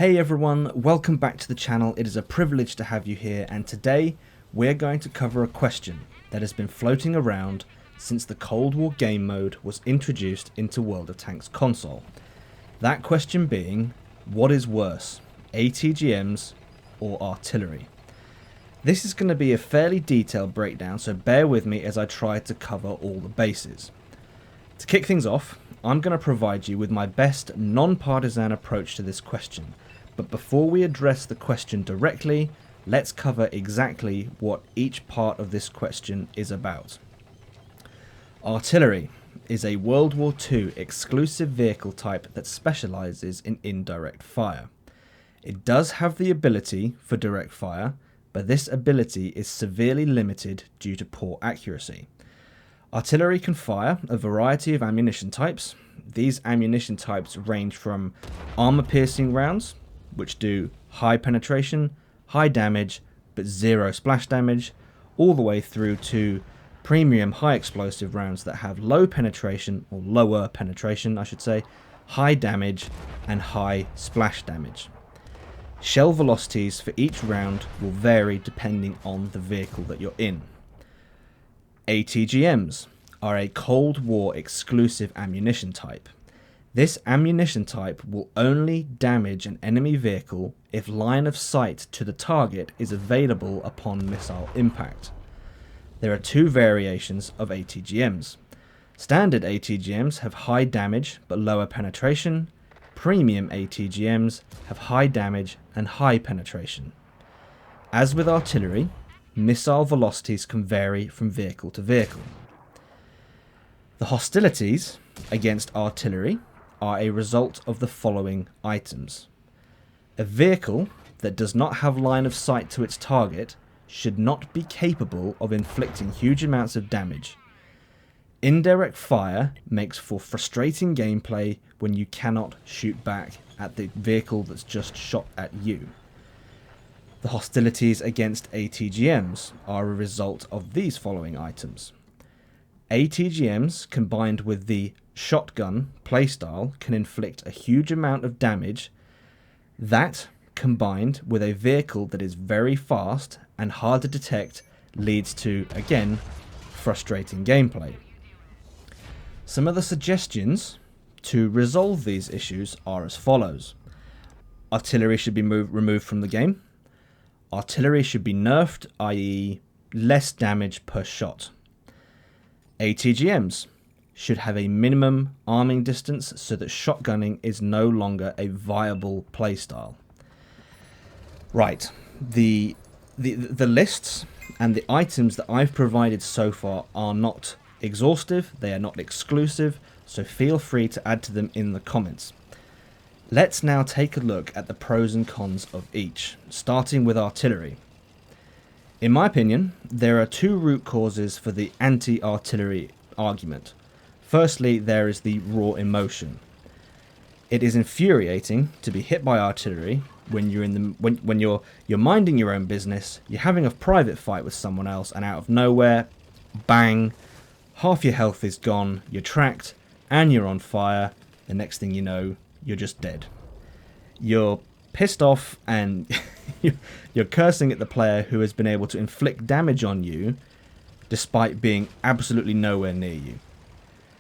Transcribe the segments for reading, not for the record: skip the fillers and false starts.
Hey everyone, welcome back to the channel. It is a privilege to have you here, and today we're going to cover a question that has been floating around since the Cold War game mode was introduced into World of Tanks console. That question being, what is worse, ATGMs or artillery? This is going to be a fairly detailed breakdown, so bear with me as I try to cover all the bases. To kick things off, I'm going to provide you with my best non-partisan approach to this question. But before we address the question directly, let's cover exactly what each part of this question is about. Artillery is a World War II exclusive vehicle type that specializes in indirect fire. It does have the ability for direct fire, but this ability is severely limited due to poor accuracy. Artillery can fire a variety of ammunition types. These ammunition types range from armor-piercing rounds, which do high penetration, high damage, but zero splash damage, all the way through to premium high explosive rounds that have low penetration, or lower penetration I should say, high damage and high splash damage. Shell velocities for each round will vary depending on the vehicle that you're in. ATGMs are a Cold War exclusive ammunition type. This ammunition type will only damage an enemy vehicle if line of sight to the target is available upon missile impact. There are two variations of ATGMs. Standard ATGMs have high damage but lower penetration. Premium ATGMs have high damage and high penetration. As with artillery, missile velocities can vary from vehicle to vehicle. The hostilities against artillery are a result of the following items. A vehicle that does not have line of sight to its target should not be capable of inflicting huge amounts of damage. Indirect fire makes for frustrating gameplay when you cannot shoot back at the vehicle that's just shot at you. The hostilities against ATGMs are a result of these following items. ATGMs combined with the shotgun playstyle can inflict a huge amount of damage. That, combined with a vehicle that is very fast and hard to detect, leads to, again, frustrating gameplay. Some of the suggestions to resolve these issues are as follows. Artillery should be removed from the game. Artillery should be nerfed, i.e. less damage per shot. ATGMs should have a minimum arming distance so that shotgunning is no longer a viable playstyle. Right, the lists and the items that I've provided so far are not exhaustive, they are not exclusive, so feel free to add to them in the comments. Let's now take a look at the pros and cons of each, starting with artillery. In my opinion, there are two root causes for the anti-artillery argument. Firstly, there is the raw emotion. It is infuriating to be hit by artillery when you're minding your own business, you're having a private fight with someone else, and out of nowhere, bang, half your health is gone, you're tracked, and you're on fire. The next thing you know, you're just dead. You're pissed off and you're cursing at the player who has been able to inflict damage on you despite being absolutely nowhere near you.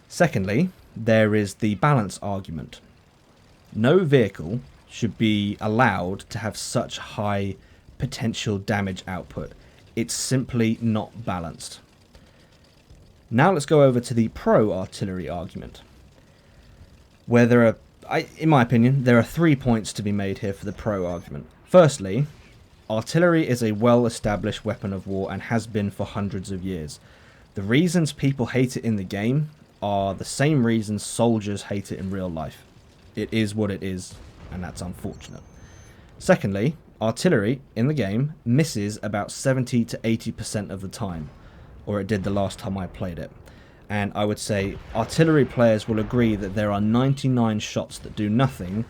Secondly, there is the balance argument. No vehicle should be allowed to have such high potential damage output. It's simply not balanced. Now let's go over to the pro-artillery argument, where there are, in my opinion, there are 3 points to be made here for the pro argument. Firstly, artillery is a well-established weapon of war and has been for hundreds of years. The reasons people hate it in the game are the same reasons soldiers hate it in real life. It is what it is, and that's unfortunate. Secondly, artillery in the game misses about 70 to 80% of the time, or it did the last time I played it. And I would say artillery players will agree that there are 99 shots that do nothing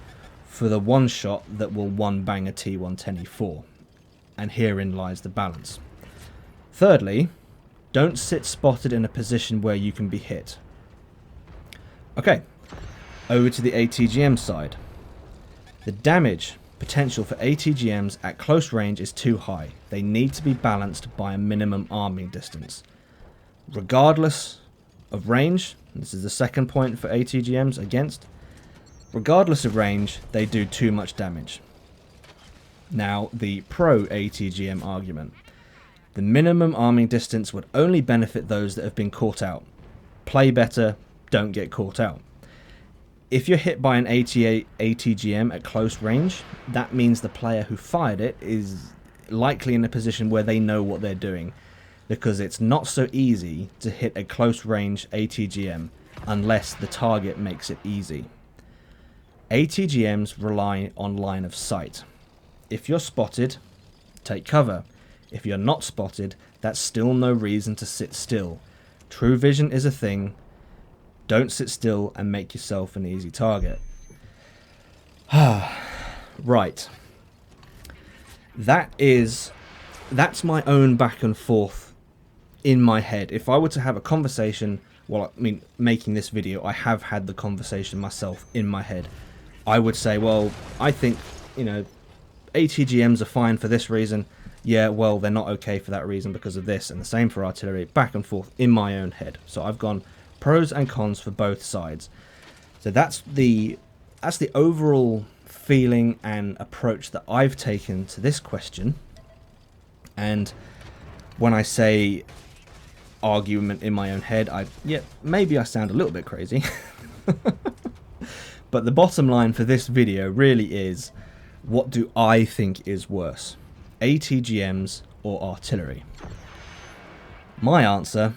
for the one shot that will one-bang a T110E4. And herein lies the balance. Thirdly, don't sit spotted in a position where you can be hit. Okay, over to the ATGM side. The damage potential for ATGMs at close range is too high. They need to be balanced by a minimum arming distance. Regardless of range, this is the second point for ATGMs against, regardless of range, they do too much damage. Now, the pro ATGM argument. The minimum arming distance would only benefit those that have been caught out. Play better, don't get caught out. If you're hit by an ATGM at close range, that means the player who fired it is likely in a position where they know what they're doing, because it's not so easy to hit a close range ATGM unless the target makes it easy. ATGMs rely on line of sight. If you're spotted, take cover. If you're not spotted, that's still no reason to sit still. True vision is a thing. Don't sit still and make yourself an easy target. Right. That's my own back and forth in my head. If I were to have a conversation, well, I mean, making this video, I have had the conversation myself in my head. I would say, well, I think, ATGMs are fine for this reason. Yeah, well, they're not okay for that reason because of this, and the same for artillery, back and forth in my own head. So I've gone pros and cons for both sides. So that's the overall feeling and approach that I've taken to this question. And when I say argument in my own head, maybe I sound a little bit crazy. But the bottom line for this video really is, what do I think is worse? ATGMs or artillery? My answer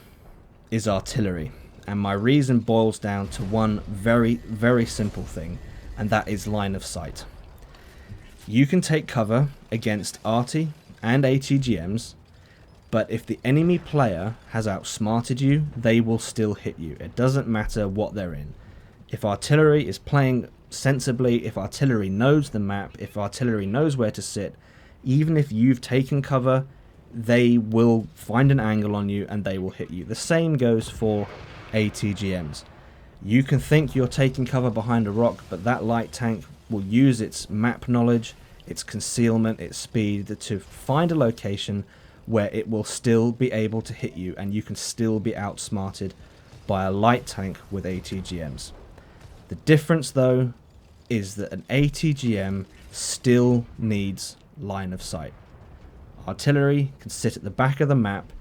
is artillery, and my reason boils down to one very, very simple thing, and that is line of sight. You can take cover against arty and ATGMs, but if the enemy player has outsmarted you, they will still hit you. It doesn't matter what they're in. If artillery is playing sensibly, if artillery knows the map, if artillery knows where to sit, even if you've taken cover, they will find an angle on you and they will hit you. The same goes for ATGMs. You can think you're taking cover behind a rock, but that light tank will use its map knowledge, its concealment, its speed to find a location where it will still be able to hit you, and you can still be outsmarted by a light tank with ATGMs. The difference, though, is that an ATGM still needs line of sight. Artillery can sit at the back of the map,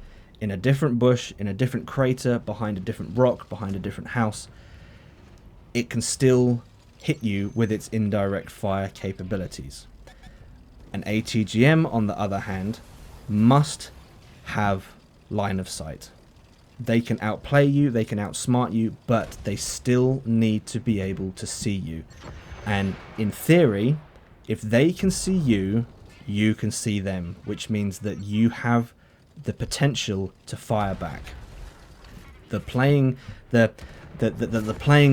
in a different bush, in a different crater, behind a different rock, behind a different house. It can still hit you with its indirect fire capabilities. An ATGM, on the other hand, must have line of sight. They can outplay you, they can outsmart you, but they still need to be able to see you. And in theory, if they can see you, you can see them, which means that you have the potential to fire back. The playing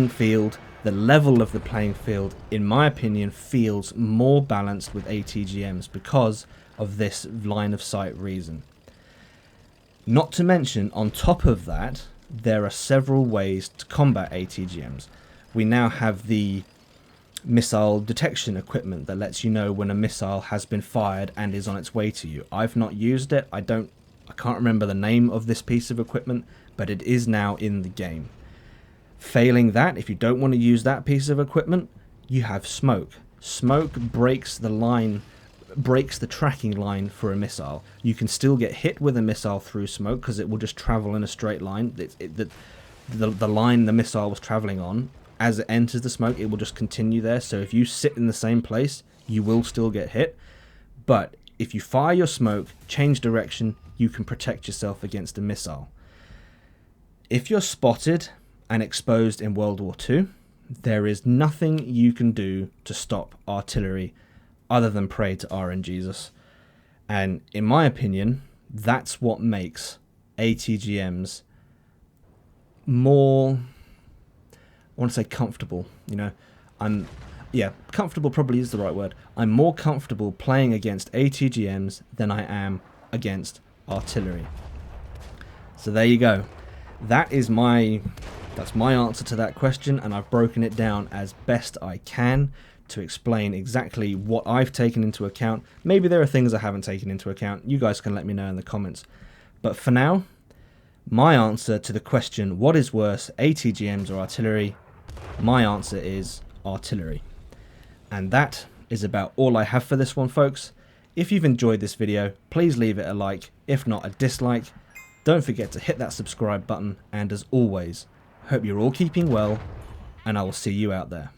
field, the level of the playing field, in my opinion, feels more balanced with ATGMs because of this line of sight reason. Not to mention, on top of that, there are several ways to combat ATGMs. We now have the missile detection equipment that lets you know when a missile has been fired and is on its way to you. I've not used it. I can't remember the name of this piece of equipment, but it is now in the game. Failing that, if you don't want to use that piece of equipment, you have smoke. Smoke breaks the tracking line for a missile. You can still get hit with a missile through smoke because it will just travel in a straight line. The line the missile was traveling on, as it enters the smoke, it will just continue there. So if you sit in the same place, you will still get hit. But if you fire your smoke, change direction, you can protect yourself against a missile. If you're spotted and exposed in World War II, there is nothing you can do to stop artillery other than pray to RNGesus. And in my opinion, that's what makes ATGMs more, I want to say comfortable. Comfortable probably is the right word. I'm more comfortable playing against ATGMs than I am against artillery. So there you go. That's my answer to that question, and I've broken it down as best I can to explain exactly what I've taken into account. Maybe there are things I haven't taken into account. You guys can let me know in the comments. But for now, my answer to the question, what is worse, ATGMs or artillery? My answer is artillery. And that is about all I have for this one, folks. If you've enjoyed this video, please leave it a like, if not a dislike. Don't forget to hit that subscribe button, and as always, hope you're all keeping well, and I will see you out there.